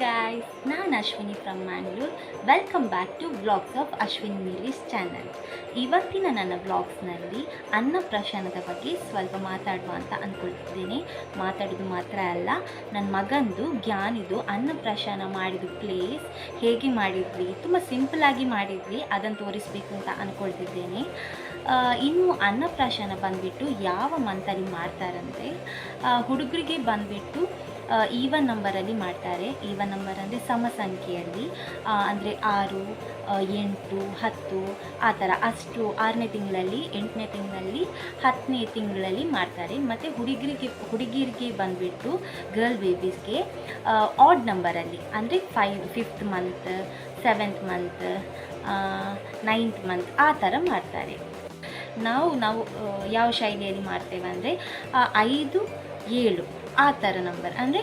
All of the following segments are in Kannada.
guys, ನಾನು Ashwini from Mangalore. Welcome back to vlogs of Ashwin ಮಿಲಿಸ್ ಚಾನಲ್. ಇವತ್ತಿನ ನನ್ನ ವ್ಲಾಗ್ಸ್ನಲ್ಲಿ ಅನ್ನಪ್ರಾಶನದ ಬಗ್ಗೆ ಸ್ವಲ್ಪ ಮಾತಾಡುವ ಅಂತ ಅಂದ್ಕೊಳ್ತಿದ್ದೇನೆ. ಮಾತಾಡೋದು ಮಾತ್ರ ಅಲ್ಲ, ನನ್ನ ಮಗಂದು ಜ್ಞಾನಿದು ಅನ್ನಪ್ರಾಶನ ಮಾಡಿದ ಪ್ಲೇಸ್ ಹೇಗೆ ಮಾಡಿದ್ವಿ, ತುಂಬ ಸಿಂಪಲ್ಲಾಗಿ ಮಾಡಿದ್ವಿ, ಅದನ್ನು ತೋರಿಸಬೇಕು ಅಂತ ಅಂದ್ಕೊಳ್ತಿದ್ದೇನೆ. ಇನ್ನು ಅನ್ನಪ್ರಾಶನ ಬಂದುಬಿಟ್ಟು ಯಾವ ಮಂತಲ್ಲಿ ಮಾಡ್ತಾರಂದರೆ, ಹುಡುಗರಿಗೆ ಬಂದುಬಿಟ್ಟು ಈವನ್ ನಂಬರಲ್ಲಿ ಮಾಡ್ತಾರೆ. ಈವನ್ ನಂಬರ್ ಅಂದರೆ ಸಮ ಸಂಖ್ಯೆಯಲ್ಲಿ, ಅಂದರೆ 6, 8, 10 ಆ ಥರ. ಅಷ್ಟು 6ನೇ ತಿಂಗಳಲ್ಲಿ, 8ನೇ ತಿಂಗಳಲ್ಲಿ, 10ನೇ ತಿಂಗಳಲ್ಲಿ ಮಾಡ್ತಾರೆ. ಮತ್ತು ಹುಡುಗಿರಿಗೆ ಬಂದುಬಿಟ್ಟು ಗರ್ಲ್ ಬೇಬೀಸ್ಗೆ ಆಡ್ ನಂಬರಲ್ಲಿ, ಅಂದರೆ 5th month, 7th month, 9th month ಆ ಥರ ಮಾಡ್ತಾರೆ. ನಾವು ಯಾವ ಶೈಲಿಯಲ್ಲಿ ಮಾಡ್ತೇವೆ ಅಂದರೆ 5, 7 ಆ ಥರ ನಂಬರ್, ಅಂದರೆ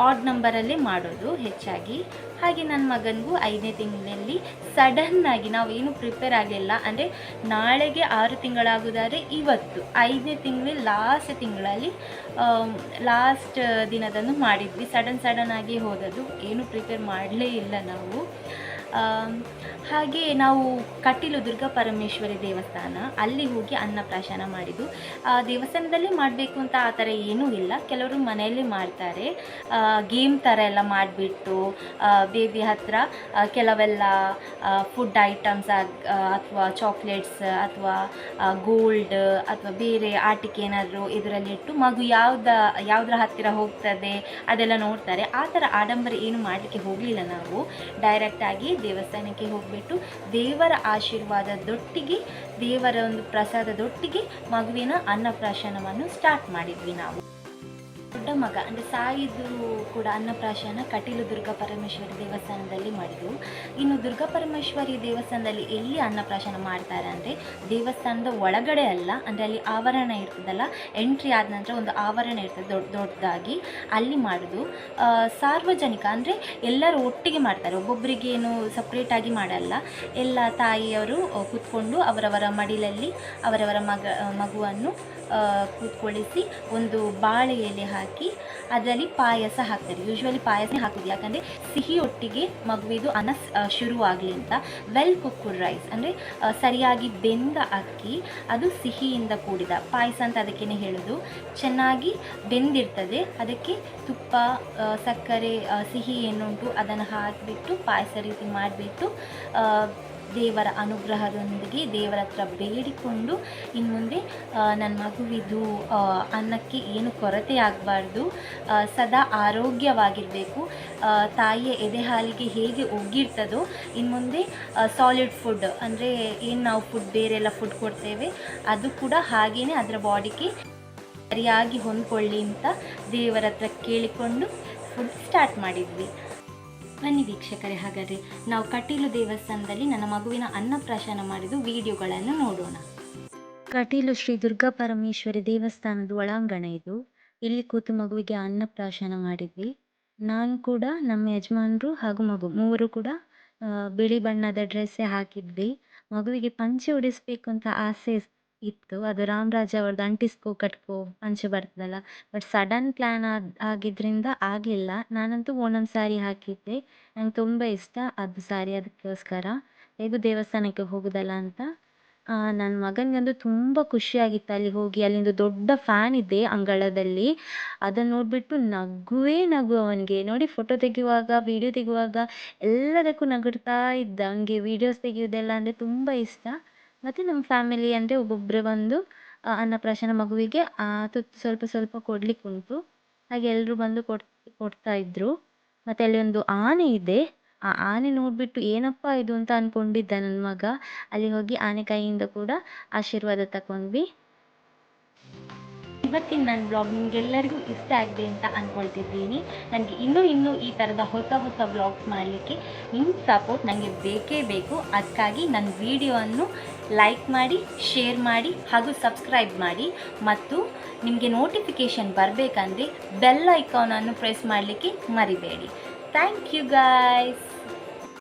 ಆಡ್ ನಂಬರಲ್ಲೇ ಮಾಡೋದು ಹೆಚ್ಚಾಗಿ. ಹಾಗೆ ನನ್ನ ಮಗನಿಗೂ 5ನೇ ತಿಂಗಳಲ್ಲಿ ಸಡನ್ನಾಗಿ ನಾವೇನು ಪ್ರಿಪೇರ್ ಆಗಲಿಲ್ಲ, ಅಂದರೆ ನಾಳೆಗೆ 6 ತಿಂಗಳಾಗೋದಾದರೆ ಇವತ್ತು 5ನೇ ತಿಂಗಳಲ್ಲಿ ಲಾಸ್ಟ್ ದಿನದಂದು ಮಾಡಿದ್ವಿ. ಸಡನ್ ಆಗಿ ಹೋದದ್ದು, ಏನು ಪ್ರಿಪೇರ್ ಮಾಡಲೇ ಇಲ್ಲ ನಾವು. ಹಾಗೆ ನಾವು ಕಟೀಲು ದುರ್ಗಾ ಪರಮೇಶ್ವರಿ ದೇವಸ್ಥಾನ, ಅಲ್ಲಿ ಹೋಗಿ ಅನ್ನಪ್ರಾಶನ ಮಾಡಿದ್ದು. ದೇವಸ್ಥಾನದಲ್ಲೇ ಮಾಡಬೇಕು ಅಂತ ಆ ಥರ ಏನೂ ಇಲ್ಲ, ಕೆಲವರು ಮನೆಯಲ್ಲೇ ಮಾಡ್ತಾರೆ. ಗೇಮ್ ಥರ ಎಲ್ಲ ಮಾಡಿಬಿಟ್ಟು ಬೇಬಿ ಹತ್ರ ಕೆಲವೆಲ್ಲ ಫುಡ್ ಐಟಮ್ಸ್ ಅಥವಾ ಚಾಕ್ಲೇಟ್ಸ್ ಅಥವಾ ಗೋಲ್ಡ್ ಅಥವಾ ಬೇರೆ ಆಟಿಕೆ ಏನಾದರೂ ಇದರಲ್ಲಿಟ್ಟು ಮಗು ಯಾವುದರ ಹತ್ತಿರ ಹೋಗ್ತದೆ ಅದೆಲ್ಲ ನೋಡ್ತಾರೆ. ಆ ಥರ ಆಡಂಬರ ಏನು ಮಾಡಲಿಕ್ಕೆ ಹೋಗಲಿಲ್ಲ. ನಾವು ಡೈರೆಕ್ಟಾಗಿ ದೇವಸ್ಥಾನಕ್ಕೆ ಹೋಗಿಬಿಟ್ಟು ದೇವರ ಆಶೀರ್ವಾದದೊಟ್ಟಿಗೆ, ದೇವರ ಒಂದು ಪ್ರಸಾದದೊಟ್ಟಿಗೆ ಮಗುವಿನ ಅನ್ನಪ್ರಾಶನವನ್ನು ಸ್ಟಾರ್ಟ್ ಮಾಡಿದ್ವಿ ನಾವು. ದೊಡ್ಡ ಮಗ ಅಂದರೆ ಸಾಯಿದು ಕೂಡ ಅನ್ನಪ್ರಾಶನ ಕಟೀಲು ದುರ್ಗಾ ಪರಮೇಶ್ವರಿ ದೇವಸ್ಥಾನದಲ್ಲಿ ಮಾಡಿದ್ದು. ಇನ್ನು ದುರ್ಗಾ ಪರಮೇಶ್ವರಿ ದೇವಸ್ಥಾನದಲ್ಲಿ ಎಲ್ಲಿ ಅನ್ನಪ್ರಾಶನ ಮಾಡ್ತಾರೆ ಅಂದರೆ, ದೇವಸ್ಥಾನದ ಒಳಗಡೆ ಅಲ್ಲ, ಅಂದರೆ ಅಲ್ಲಿ ಆವರಣ ಇರ್ತದಲ್ಲ, ಎಂಟ್ರಿ ಆದ ನಂತರ ಒಂದು ಆವರಣ ಇರ್ತದೆ ದೊಡ್ಡದಾಗಿ, ಅಲ್ಲಿ ಮಾಡೋದು. ಸಾರ್ವಜನಿಕ ಅಂದರೆ ಎಲ್ಲರೂ ಒಟ್ಟಿಗೆ ಮಾಡ್ತಾರೆ, ಒಬ್ಬೊಬ್ಬರಿಗೇನು ಸಪ್ರೇಟಾಗಿ ಮಾಡಲ್ಲ. ಎಲ್ಲ ತಾಯಿಯವರು ಕೂತ್ಕೊಂಡು ಅವರವರ ಮಡಿಲಲ್ಲಿ ಅವರವರ ಮಗುವನ್ನು ಕೂತ್ಕೊಳ್ಳಿಸಿ ಒಂದು ಬಾಳೆ ಎಲೆ ಹಾಕಿ ಅದರಲ್ಲಿ ಪಾಯಸ ಹಾಕ್ತಾರೆ. ಯೂಶ್ವಲಿ ಪಾಯಸ ಹಾಕೋದು ಯಾಕಂದರೆ ಸಿಹಿ ಒಟ್ಟಿಗೆ ಮಗುವಿದು ಅನ್ನ ಶುರುವಾಗಲಿ ಅಂತ. ವೆಲ್ ಕುಕ್ಡ್ ರೈಸ್ ಅಂದರೆ ಸರಿಯಾಗಿ ಬೆಂದ ಅಕ್ಕಿ, ಅದು ಸಿಹಿಯಿಂದ ಕೂಡಿದ ಪಾಯಸ ಅಂತ ಅದಕ್ಕೇ ಹೇಳೋದು. ಚೆನ್ನಾಗಿ ಬೆಂದಿರ್ತದೆ, ಅದಕ್ಕೆ ತುಪ್ಪ, ಸಕ್ಕರೆ, ಸಿಹಿ ಏನುಂಟು ಅದನ್ನು ಹಾಕಿಬಿಟ್ಟು ಪಾಯಸ ರೀತಿ ಮಾಡಿಬಿಟ್ಟು ದೇವರ ಅನುಗ್ರಹದೊಂದಿಗೆ ದೇವರ ಹತ್ರ ಬೇಡಿಕೊಂಡು, ಇನ್ನು ಮುಂದೆ ನನ್ನ ಮಗುವಿದು ಅನ್ನಕ್ಕೆ ಏನು ಕೊರತೆ ಆಗಬಾರ್ದು, ಸದಾ ಆರೋಗ್ಯವಾಗಿರಬೇಕು, ತಾಯಿಯ ಎದೆ ಹಾಲಿಗೆ ಹೇಗೆ ಒಗ್ಗಿರ್ತದೋ ಇನ್ನು ಮುಂದೆ ಸಾಲಿಡ್ ಫುಡ್ ಅಂದರೆ ಏನು ನಾವು ಬೇರೆಲ್ಲ ಫುಡ್ ಕೊಡ್ತೇವೆ ಅದು ಕೂಡ ಹಾಗೆಯೇ ಅದರ ಬಾಡಿಗೆ ಸರಿಯಾಗಿ ಹೊಂದ್ಕೊಳ್ಳಿ ಅಂತ ದೇವರ ಹತ್ರ ಕೇಳಿಕೊಂಡು ಫುಡ್ ಸ್ಟಾರ್ಟ್ ಮಾಡಿದ್ವಿ. ಬನ್ನಿ ವೀಕ್ಷಕರೇ, ಹಾಗಾದರೆ ನಾವು ಕಟೀಲು ದೇವಸ್ಥಾನದಲ್ಲಿ ನನ್ನ ಮಗುವಿನ ಅನ್ನಪ್ರಾಶನ ಮಾಡಿದ್ದು ವಿಡಿಯೋಗಳನ್ನು ನೋಡೋಣ. ಕಟೀಲು ಶ್ರೀ ದುರ್ಗಾ ಪರಮೇಶ್ವರಿ ದೇವಸ್ಥಾನದ ಒಳಾಂಗಣ ಇದು. ಇಲ್ಲಿ ಕೂತು ಮಗುವಿಗೆ ಅನ್ನಪ್ರಾಶನ ಮಾಡಿದ್ವಿ. ನಾನು ಕೂಡ, ನಮ್ಮ ಯಜಮಾನರು ಹಾಗೂ ಮಗು ಮೂವರು ಕೂಡ ಬಿಳಿ ಬಣ್ಣದ ಡ್ರೆಸ್ಸೇ ಹಾಕಿದ್ವಿ. ಮಗುವಿಗೆ ಪಂಚೆ ಉಡಿಸ್ಬೇಕು ಅಂತ ಆಸೆ ಇತ್ತು. ಅದು ರಾಮರಾಜ್ ಅವ್ರದ್ದು ಅಂಟಿಸ್ಕೋ ಕಟ್ಕೋ ಪಂಚೆ ಬರ್ತದಲ್ಲ, ಬಟ್ ಸಡನ್ ಪ್ಲ್ಯಾನ್ ಆಗಿದ್ದರಿಂದ ಆಗಲಿಲ್ಲ. ನಾನಂತೂ ಓಣಂ ಸಾರಿ ಹಾಕಿದ್ದೆ, ನಂಗೆ ತುಂಬ ಇಷ್ಟ ಅದು ಸಾರಿ. ಅದಕ್ಕೋಸ್ಕರ ಹೇಗೂ ದೇವಸ್ಥಾನಕ್ಕೆ ಹೋಗೋದಲ್ಲ ಅಂತ. ನನ್ನ ಮಗನಿಗಂತೂ ತುಂಬ ಖುಷಿಯಾಗಿತ್ತು ಅಲ್ಲಿ ಹೋಗಿ. ಅಲ್ಲಿಂದ ದೊಡ್ಡ ಫ್ಯಾನ್ ಇದೆ ಅಂಗಳದಲ್ಲಿ, ಅದನ್ನು ನೋಡಿಬಿಟ್ಟು ನಗು ಅವನಿಗೆ. ನೋಡಿ, ಫೋಟೋ ತೆಗೆಯುವಾಗ, ವಿಡಿಯೋ ತೆಗೆಯುವಾಗ ಎಲ್ಲದಕ್ಕೂ ನಗುತ್ತಾ ಇದ್ದ. ಅವನಿಗೆ ವೀಡಿಯೋಸ್ ತೆಗೆಯೋದೆಲ್ಲ ಅಂದರೆ ತುಂಬ ಇಷ್ಟ. ಮತ್ತು ನಮ್ಮ ಫ್ಯಾಮಿಲಿ ಅಂದರೆ ಒಬ್ಬೊಬ್ಬರೇ ಬಂದು ಅನ್ನಪ್ರಾಶನ ಮಗುವಿಗೆ ತುತ್ತು ಸ್ವಲ್ಪ ಕೊಡಲಿಕ್ಕೆ ಉಂಟು. ಹಾಗೆ ಎಲ್ಲರೂ ಬಂದು ಕೊಡ್ತಾ ಇದ್ದರು. ಮತ್ತು ಅಲ್ಲಿ ಒಂದು ಆನೆ ಇದೆ. ಆ ಆನೆ ನೋಡಿಬಿಟ್ಟು ಏನಪ್ಪ ಇದು ಅಂತ ಅಂದ್ಕೊಂಡಿದ್ದ ನನ್ನ ಮಗ. ಅಲ್ಲಿ ಹೋಗಿ ಆನೆ ಕೈಯಿಂದ ಕೂಡ ಆಶೀರ್ವಾದ ತಗೊಂಡ್ವಿ. ಇವತ್ತಿನ ನನ್ನ ಬ್ಲಾಗ್ ನಿಮಗೆಲ್ಲರಿಗೂ ಇಷ್ಟ ಆಗಿದೆ ಅಂತ ಅಂದ್ಕೊಳ್ತಿದ್ದೀನಿ. ನನಗೆ ಇನ್ನೂ ಈ ಥರದ ಹೊಸ ವ್ಲಾಗ್ಸ್ ಮಾಡಲಿಕ್ಕೆ ನಿಮ್ಮ ಸಪೋರ್ಟ್ ನನಗೆ ಬೇಕೇ ಬೇಕು. ಅದಕ್ಕಾಗಿ ನನ್ನ ವಿಡಿಯೋವನ್ನು ಲೈಕ್ ಮಾಡಿ, ಶೇರ್ ಮಾಡಿ ಹಾಗೂ ಸಬ್ಸ್ಕ್ರೈಬ್ ಮಾಡಿ. ಮತ್ತು ನಿಮಗೆ ನೋಟಿಫಿಕೇಷನ್ ಬರಬೇಕಂದ್ರೆ ಬೆಲ್ ಐಕಾನನ್ನು ಪ್ರೆಸ್ ಮಾಡಲಿಕ್ಕೆ ಮರಿಬೇಡಿ. Thank you guys.